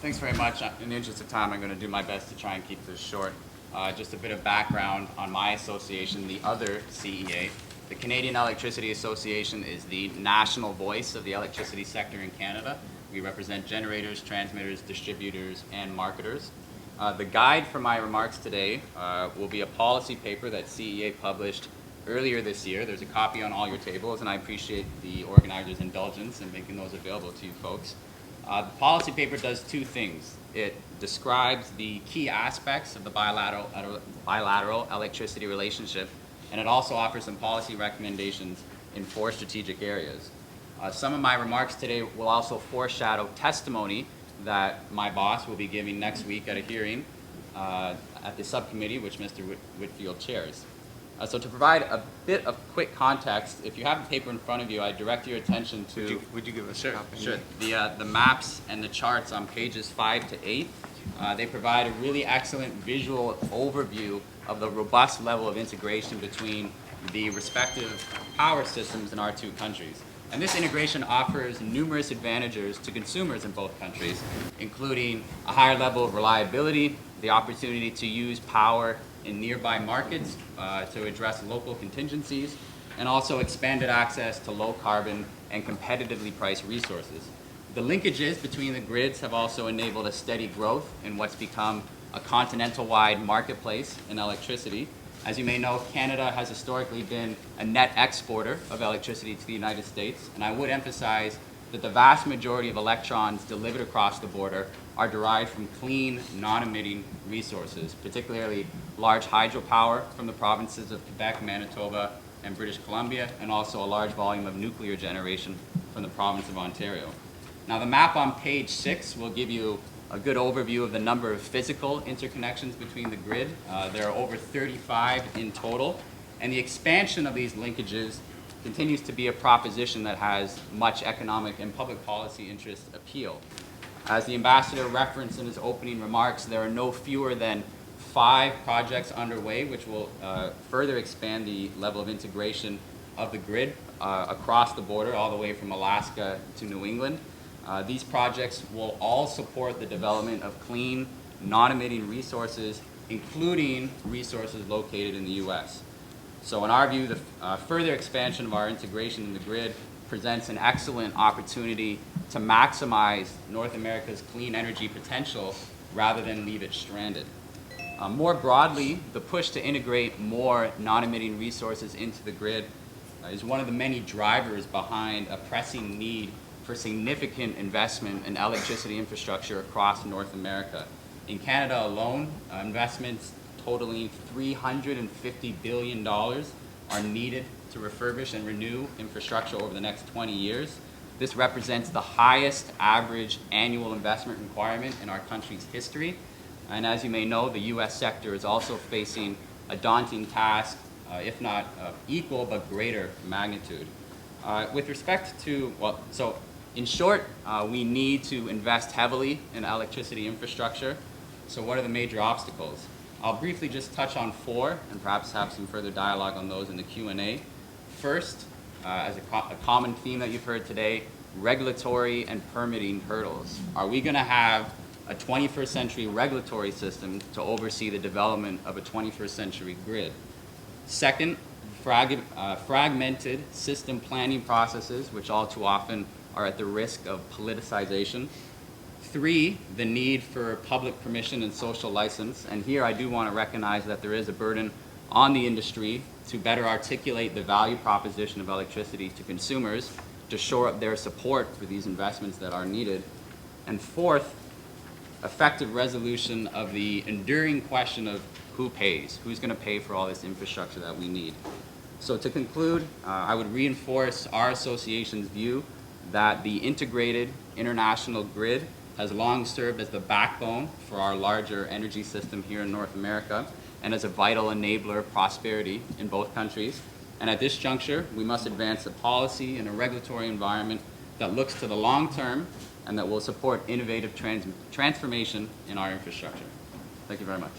Thanks very much. In the interest of time, I'm going to do my best to try and keep this short. Just a bit of background on my association, the other CEA. The Canadian Electricity Association is the national voice of the electricity sector in Canada. We represent generators, transmitters, distributors, and marketers. The guide for my remarks today will be a policy paper that CEA published earlier this year. There's a copy on all your tables, and I appreciate the organizers' indulgence in making those available to you folks. The policy paper does two things. It describes the key aspects of the bilateral electricity relationship, and it also offers some policy recommendations in 4 strategic areas. Some of my remarks today will also foreshadow testimony that my boss will be giving next week at a hearing at the subcommittee, which Mr. Whitfield chairs. So to provide a bit of quick context, if you have the paper in front of you, I direct your attention to... Would you give us a copy? Sure. The maps and the charts on pages 5 to 8. They provide a really excellent visual overview of the robust level of integration between the respective power systems in our 2 countries. And this integration offers numerous advantages to consumers in both countries, including a higher level of reliability, the opportunity to use power in nearby markets to address local contingencies, and also expanded access to low carbon and competitively priced resources. The linkages between the grids have also enabled a steady growth in what's become a continental-wide marketplace in electricity. As you may know, Canada has historically been a net exporter of electricity to the United States, and I would emphasize that the vast majority of electrons delivered across the border are derived from clean, non-emitting resources, particularly large hydropower from the provinces of Quebec, Manitoba, and British Columbia, and also a large volume of nuclear generation from the province of Ontario. Now, the map on page 6 will give you a good overview of the number of physical interconnections between the grid. There are over 35 in total, and the expansion of these linkages continues to be a proposition that has much economic and public policy interest appeal. As the ambassador referenced in his opening remarks, there are no fewer than 5 projects underway which will further expand the level of integration of the grid across the border, all the way from Alaska to New England. These projects will all support the development of clean, non-emitting resources, including resources located in the U.S. So in our view, the further expansion of our integration in the grid presents an excellent opportunity to maximize North America's clean energy potential rather than leave it stranded. More broadly, the push to integrate more non-emitting resources into the grid is one of the many drivers behind a pressing need for significant investment in electricity infrastructure across North America. In Canada alone, investments totaling $350 billion are needed to refurbish and renew infrastructure over the next 20 years. This represents the highest average annual investment requirement in our country's history. And as you may know, the U.S. sector is also facing a daunting task, if not equal, but greater magnitude. With respect to, in short, we need to invest heavily in electricity infrastructure. So what are the major obstacles? I'll briefly just touch on 4 and perhaps have some further dialogue on those in the Q&A. First, as a common theme that you've heard today, regulatory and permitting hurdles. Are we going to have a 21st century regulatory system to oversee the development of a 21st century grid? Second, fragmented system planning processes, which all too often are at the risk of politicization. 3, the need for public permission and social license. And here I do want to recognize that there is a burden on the industry to better articulate the value proposition of electricity to consumers to shore up their support for these investments that are needed. And 4th, effective resolution of the enduring question of who pays, who's going to pay for all this infrastructure that we need. So to conclude, I would reinforce our association's view that the integrated international grid has long served as the backbone for our larger energy system here in North America and as a vital enabler of prosperity in both countries. And at this juncture, we must advance a policy and a regulatory environment that looks to the long term and that will support innovative transformation in our infrastructure. Thank you very much.